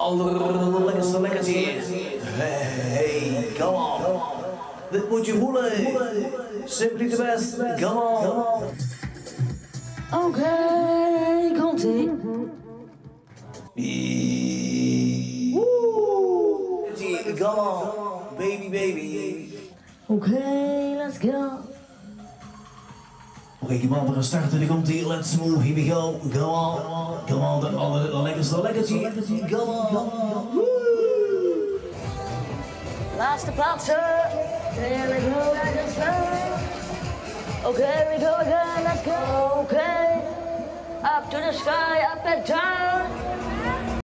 allerlekkerste lekkertje. Hey, come on. Dit moet je voelen. Simply the best, come on. Oké, komt-ie. Come on, baby, baby. Oké, let's go. Oké, come on, we gaan starten. Nu komt ie. Let's move, here we go. Come on, come on, de allerlekkerste lekkertje. Come on. Laatste plaatsen. Here we go, let's go. Okay, we go again, let's go. Okay. Up to the sky, up and down.